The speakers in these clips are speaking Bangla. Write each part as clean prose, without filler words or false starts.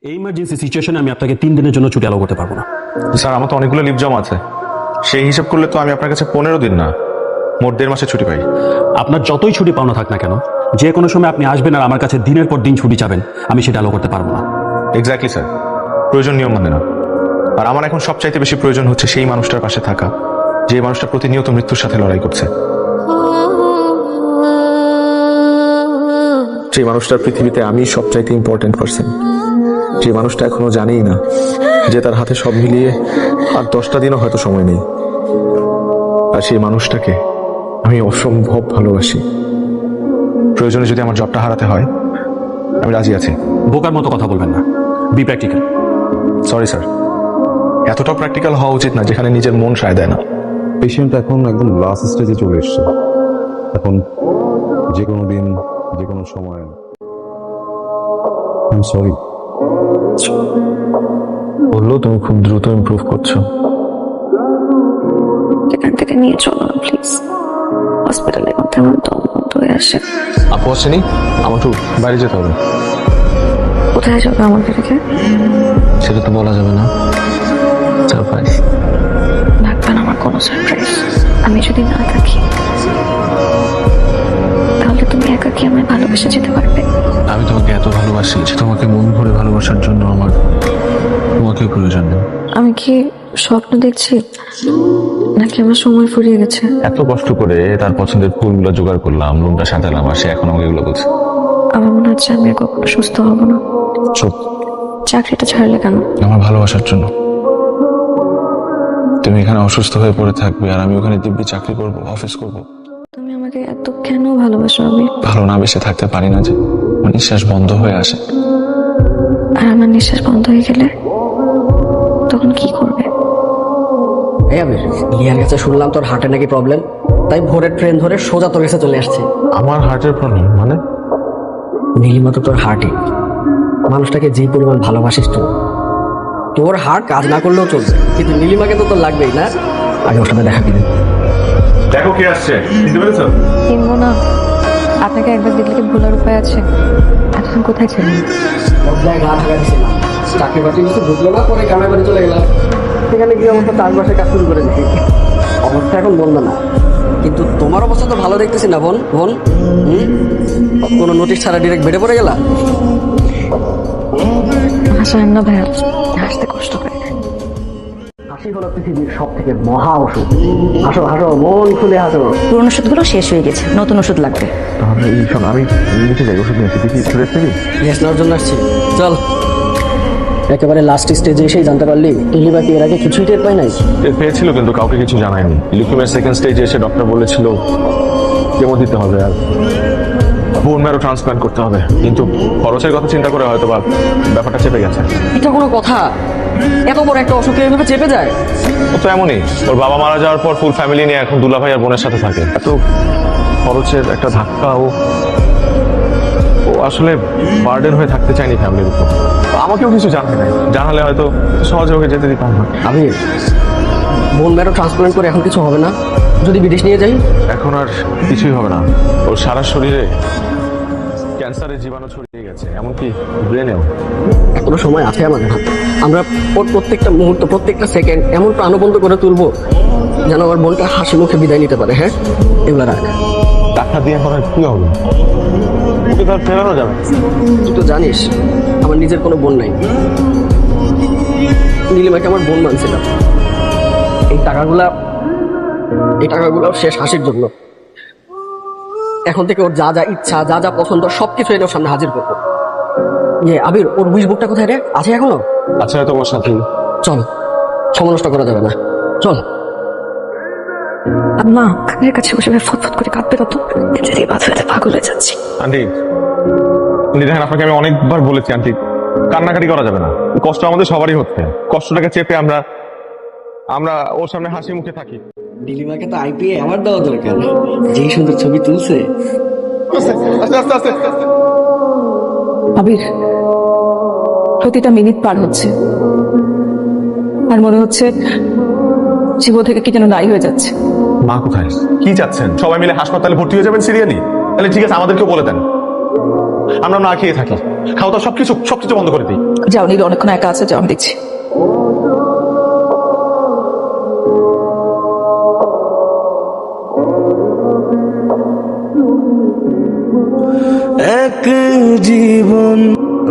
এই ইমার্জেন্সি সিচুয়েশনে আমি আপনাকে 3 দিনের জন্য ছুটি অ্যালাউ করতে পারবো না। স্যার আমার তো অনেকগুলো লিভ জমা আছে, সেই হিসাব করলে তো আমি আপনার কাছে 15 দিন না মোট 1.5 মাসের ছুটি পাই। আপনার যতই ছুটি পাওনা থাক না কেন, যে কোনো সময় আপনি আসবেন আর আমার কাছে দিনের পর দিন ছুটি চাবেন, আমি সেটা অ্যালাউ করতে পারবো না। এক্স্যাক্টলি স্যার, প্রয়োজন নিয়ম মানে না। আর আমার এখন সবচাইতে বেশি প্রয়োজন হচ্ছে সেই মানুষটার পাশে থাকা, যে মানুষটা প্রতিনিয়ত মৃত্যুর সাথে লড়াই করছে, যে মানুষটার পৃথিবীতে আমি সবচাইতে ইম্পর্টেন্ট পারসন, যে মানুষটা এখনো জানেই না যে তার হাতে সব মিলিয়ে আর 10টা দিনও হয়তো সময় নেই। আর সেই মানুষটাকে আমি অসম্ভব ভালোবাসি। প্রয়োজনে যদি আমার জবটা হারাতে হয় আমি রাজি আছি। বোকার মতো কথা বলবেন না, বি প্র্যাকটিক্যাল। সরি স্যার, এতটাও প্র্যাকটিক্যাল হওয়া উচিত না যেখানে নিজের মন সায় দেয় না। পেশেন্ট এখন একদম লাস্ট স্টেজে চলে এসছে। এখন যে কোনো দিন যে কোনো সময় আই এম সরি। বললো তুমি খুব দ্রুত ইমপ্রুভ করছো। এখান থেকে নিয়ে চলো না প্লিজ, হসপিটালের মধ্যে আমার দম বন্ধ হয়ে আসে। আপু আসেনি, আমার তো বাইরে যেতে হবে। কোথায় যাবে আমাকে রেখে? সেটা তো বলা যাবে না, সারপ্রাইজ। লাগবে না আমার কোনো সারপ্রাইজ। আমি যদি না থাকি তাহলে তুমি একাকি আমায় ভালোবেসে যেতে পারবে। আমি তোমাকে এত ভালোবাসি যে তোমাকে মন ভরে ভালোবাসার জন্য আমার তোমাকেও প্রয়োজন নেই। আমি কি স্বপ্ন দেখছি নাকি আমার সময় ফুরিয়ে গেছে? এত কষ্ট করে তার পছন্দের ফুলগুলো জোগাড় করলাম, রুমটা সাজালাম, আর সে এখন আমাকে এগুলো বলছে। আমার মনে হচ্ছে আমি আর কখনো সুস্থ হব না। চুপ। চাকরিটা ছাড়লে কেন? আমার ভালোবাসার জন্য। তুমি এখানে অসুস্থ হয়ে পড়ে থাকবে আর আমি ওখানে দিব্যি চাকরি করব, অফিস করব। তুমি আমাকে এত কেন ভালোবাসো? আমি ভালো না বেসে থাকতে পারি না যে, আমার নিঃশ্বাস বন্ধ হয়ে আসে। আর আমার নিঃশ্বাস বন্ধ হয়ে গেলে তখন কি করবে? এই আবির, লিয়ার কাছে শুনলাম তোর হার্টে নাকি প্রবলেম, তাই ভোরের ট্রেন ধরে সোজা তোর কাছে চলে আসছে। আমার হার্টের প্রবলেম মানে? নীলিমা তো তোর হার্টে, মানুষটাকে যে পরিমাণ ভালোবাসিস তুই, তোর হার্ট কাজ না করলেও চলবে, কিন্তু নীলিমাকে তো তোর লাগবেই না। আগে ওর সাথে দেখা দিবি। দেখো কে আসছে, চিনতে পেরেছো? কিনবো না। আপনাকে একবার দেখলে কি ভোলার উপায় আছে? এতক্ষণ কোথায় ছিলেন? বদলায় গা ঢাকা দিছিলাম, চাকরি বাকরি কিছু ঢুকলো না, পরে গ্রামের বাড়ি চলে গেলাম। সেখানে গিয়ে অবস্থা চাষবাসের কাজ শুরু করে দিই। অবস্থা এখন বলবো না, কিন্তু তোমার অবস্থা তো ভালো দেখতেছি না বোন। বোন কোনো নোটিশ ছাড়া ডিরেক্ট বেড়ে পড়ে গেলা? হাসেন না ভাইয়া, হাসতে কষ্ট করে। হাসি হলো পৃথিবীর সব থেকে মহা ওষুধ। হাসো হাসো, মন খুলে হাসো। পুরনো ওষুধগুলো শেষ হয়ে গেছে, নতুন ওষুধ লাগবে। তাহলে এই শোন, আমি নিচে যাই, ওষুধ নিয়েছি, দেখি একটু রেস্ট নিবি? রেস্ট নেওয়ার জন্য আসছি, চল। একেবারে লাস্ট স্টেজে এসেই জানতে পারলি নীলিমা কি এর আগে কিছুই টের পায় নাই? পেয়েছিল কিন্তু কাউকে কিছু জানায়নি। লিউকেমিয়ার সেকেন্ড স্টেজে এসে ডক্টর বলেছিল কেমো দিতে হবে আর বোন ম্যারো ট্রান্সপ্লান্ট করতে হবে, কিন্তু খরচের কথা চিন্তা করে হয়তো বা ব্যাপারটা চেপে গেছে। এটা কোনো কথা? এত বড় একটা অসুখে এভাবে চেপে যায়? ও তো এমনই, ওর বাবা মারা যাওয়ার পর ফুল ফ্যামিলি নিয়ে এখন দুলাভাই আর বোনের সাথে থাকে। এত খরচের একটা ধাক্কা ও আসলে বার্ডেন হয়ে থাকতে চায়নি ফ্যামিলির উপর। আমাকেও কিছু জানায় নাই, জানালে হয়তো সহজে ওকে যেতে দিতাম না। আমি বোন ম্যারো ট্রান্সপ্লান্ট করে এখন কিছু হবে না? যদি বিদেশ নিয়ে যাই? এখন আর কিছুই হবে না, ওর সারা শরীরে ক্যান্সারের জীবাণু ছড়িয়ে গেছে, এমনকি ব্রেনেও। এখনো সময় আছে আমাদের হাতে। আমরা ওর প্রত্যেকটা মুহূর্ত, প্রত্যেকটা সেকেন্ড এমন প্রাণবন্ত করে তুলবো যেন আমার বোনটা হাসি মুখে বিদায় নিতে পারে। হ্যাঁ, এগুলো রাখ। টাকা দিয়ে এখন আর কি হবে? ওকে তো আর ফেরানো যাবে। তুই তো জানিস আমার নিজের কোনো বোন নাই। নীলিমাকে আমার বোন মানছিলাম। এই টাকাগুলো শেষ হাসির জন্য। এখন থেকে ওর যা যা ইচ্ছা, যা যা পছন্দ সবকিছু এনে ওর সামনে হাজির করবো। আবির, ওর উইশ বুকটা কোথায় রে? আছে এখনো? আচ্ছা, তোমার সাথে চল, সময় নষ্ট করা যাবে না, চল। আম্মা, কানের কাছে বসে ফটফট করে কাঁদবে না তো? যদি বাথরুমে পাগল হয়ে যাচ্ছি। আন্টি, দেখেন আপনাকে আমি অনেকবার বলেছি আন্টি, কান্নাকাটি করা যাবে না। কষ্ট আমাদের সবারই হচ্ছে, কষ্টটাকে চেপে আমরা ওর সামনে হাসি মুখে থাকি। নীলিমাকে তো আইপিএ আমার দেওয়া দরকার, যেই সুন্দর ছবি তুলছে। আস্তে আস্তে আস্তে আস্তে। আবির, প্রতিটা মিনিট পার হচ্ছে আর মনে হচ্ছে জীবন থেকে কি যেন দায়ী হয়ে যাচ্ছে। মা কোথায়? কি চাচ্ছেন? সবাই মিলে হাসপাতালে ভর্তি হয়ে যাবেন সিরিয়ালি? তাহলে ঠিক আছে, আমাদেরকেও বলে দেন। আমরা না খেয়ে থাকি, খাওয়া দাওয়া সবকিছু বন্ধ করে দিই। যাও নীল, অনেকক্ষণ একা আছে, যাও আমি দেখছি।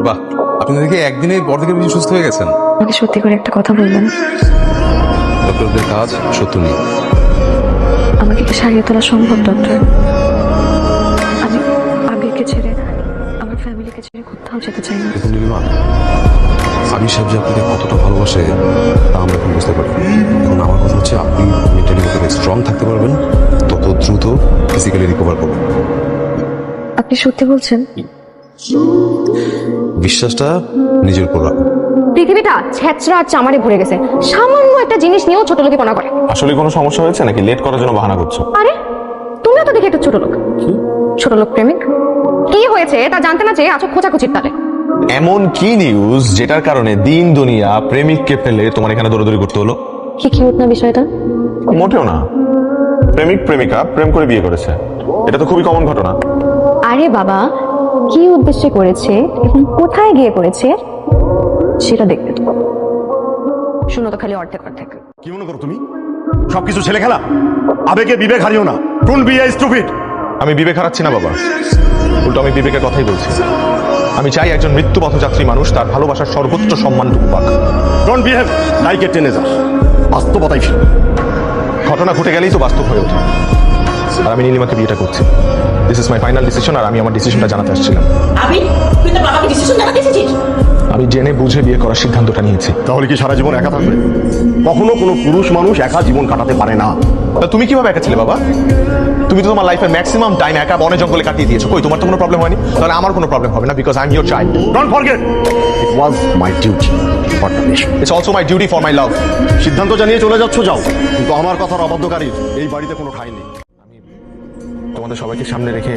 বাহ, আপনি দেখি একদিনের পর থেকে বেশি সুস্থ হয়ে গেছেন। আমাকে সত্যি করে একটা কথা বলবেন? ডক্টরদের কাজ সত্য নেই। আমাকে কি সারিয়ে তোলা সম্ভব ডক্টর? আমি আবিরকে ছেড়ে, আমার ফ্যামিলিকে ছেড়ে কোথাও যেতে চাই না। দেখুন নীলিমা, আবির সাহেব যে আপনাকে কতটা ভালোবাসে তা আমরা এখন বুঝতে পারি। এখন আমার কথা হচ্ছে, আপনি মেন্টালি যত স্ট্রং থাকতে পারবেন তত দ্রুত ফিজিক্যালি রিকভার করবেন। আপনি সত্যি বলছেন? বিশ্বাসটা নিজের উপর রাখুন। পৃথিবীটা ছেঁচড়া আর চামারে ভরে গেছে, সামান্য একটা জিনিস নিয়েও ছোট লোকেপনা করে। আসলে কোনো সমস্যা হয়েছে নাকি লেট করার জন্য বাহানা করছো? আরে তুমিও তো দেখে একটা ছোট লোক। ছোট লোক প্রেমিক? কি হয়েছে তা জানতে না চেয়ে আছো খোঁচাখুচির তালে। এমন কি নিউজ যেটার কারণে দিন দুনিয়া প্রেমিককে ফেলে তোমার এখানে দৌড়াদৌড়ি করতে হলো? কি কিউট না বিষয়টা? মোটেও না। প্রেমিক প্রেমিকা প্রেম করে বিয়ে করেছে, এটা তো খুবই কমন ঘটনা। আরে বাবা, কি উদ্দেশ্যে করেছে এবং কোথায় গিয়ে করেছে সেটা দেখতে তো। শুনো তো খালি অর্ধেক অর্ধেক। কি মনে করো তুমি সবকিছু ছেলে খেলা? আবেগে বিবেক হারিও না। Don't be stupid. আমি বিবেক হারাচ্ছি না বাবা, উল্টো আমি বিবেকের কথাই বলছি। আমি চাই একজন মৃত্যু পথযাত্রী মানুষ তার ভালোবাসার সর্বোচ্চ সম্মানটুকু পাক। Don't behave like a teenager. বাস্তবতাই ফিরে। ঘটনা ঘটে গেলেই তো বাস্তব হয়ে ওঠে। আর আমি নীলিমাকে বিয়েটা করছি। This is my final decision, আর আমি আমার ডিসিশনটা জানাতে আসছিলাম। আমি জেনে বুঝে বিয়ে করার সিদ্ধান্তটা নিয়েছি। তাহলে কি সারা জীবন একা থাকবে? কখনো কোনো পুরুষ মানুষ একা জীবন কাটাতে পারে না। তা তুমি কিভাবে একা ছিলে বাবা? তুমি তো তোমার লাইফের ম্যাক্সিমাম টাইম একা বনে জঙ্গলে কাটিয়ে দিয়েছো। কই তোমার তো কোনো প্রবলেম হয়নি? তাহলে আমার কোনো প্রবলেম হবে না, because I am your child. Don't forget it was my duty for the nation. It's also my duty for my love. সিদ্ধান্ত জানিয়ে চলে যাচ্ছ যাও, কিন্তু আমার কথার অবাধ্যকারীর এই বাড়িতে কোনো ঠাঁই নেই। তোমাদের সবাইকে সামনে রেখে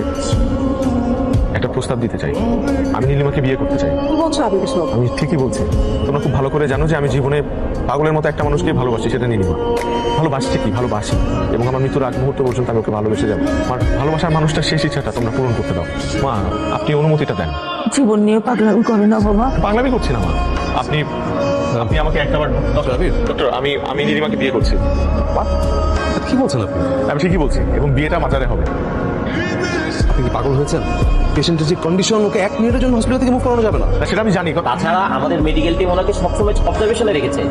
একটা প্রস্তাব দিতে চাই। আমি নীলিমাকে বিয়ে করতে চাই। কি বলছো আবির এসব? আমি ঠিকই বলছি। তোমরা খুব ভালো করে জানো যে আমি জীবনে পাগলের মতো একটা মানুষকে ভালোবাসি, সেটা নীলিমা। ভালোবাসছি কি ভালোবাসি, এবং আমার মৃত্যুর আগ মুহূর্ত পর্যন্ত আমি ওকে ভালোবেসে যাবো। আমার ভালোবাসার মানুষটার শেষ ইচ্ছাটা তোমরা পূরণ করতে দাও। মা, আপনি অনুমতিটা দেন। জীবন নিয়ে পাগলামি করে না বাবা। পাগলামি করছি না মা। আপনি আপনি আমাকে একটাবার ডক্টর, আমি নীলিমাকে বিয়ে করছি। কি বলছেন আপনি? আমি ঠিকই বলছি, এবং বিয়েটা মাজারে হবে। আপনি কি পাগল হয়েছেন? পেশেন্টের যে কন্ডিশন, ওকে 1 মিনিটের জন্য হসপিটাল থেকে মুভ করানো যাবে না। সেটা আমি জানি, তাছাড়া আমাদের মেডিকেল টিম ওনাকে সবসময় অবজারভেশনে রেখেছে।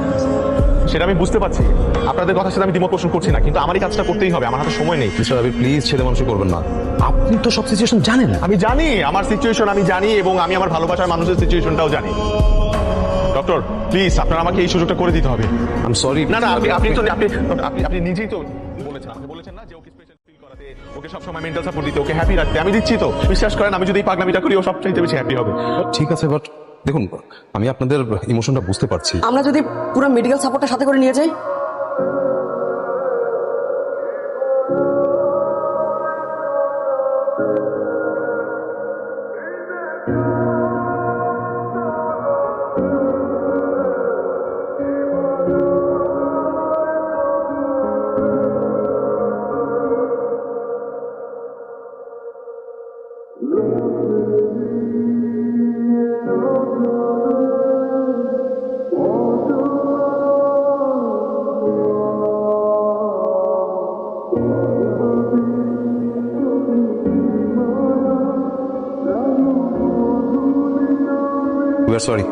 সেটা আমি বুঝতে পারছি। আপনাদের কথার সাথে আমি দ্বিমত পোষণ করছি না, কিন্তু আমারই কাজটা করতেই হবে। আমার হাতে সময় নেই। মিস্টার আবির, প্লিজ ছেলে মানুষ করবেন না। আপনি তো সব সিচুয়েশন জানেন। আমি জানি আমার সিচুয়েশন, আমি জানি, এবং আমি আমার ভালোবাসার মানুষের সিচুয়েশনটাও জানি। ডক্টর প্লিজ, আপনার আমাকে এই সুযোগটা করে দিতে হবে। I am sorry. না না, আপনি নিজেই তো বলেছেন, আমাকে বলেছেন না যে ওকে স্পেশাল ফিল করাতে, ওকে সবসময় মেন্টাল সাপোর্ট দিতে, ওকে হ্যাপি রাখতে। আমি দিচ্ছি তো, বিশ্বাস করেন। আমি যদি এই পাগলামিটা করি, ও সবচাইতে বেশি হ্যাপি হবে। ঠিক আছে, বাট দেখুন, আমি আপনাদের ইমোশনটা বুঝতে পারছি। আমরা যদি পুরো মেডিকেল সাপোর্টটা সাথে করে নিয়ে যাই? We are sorry.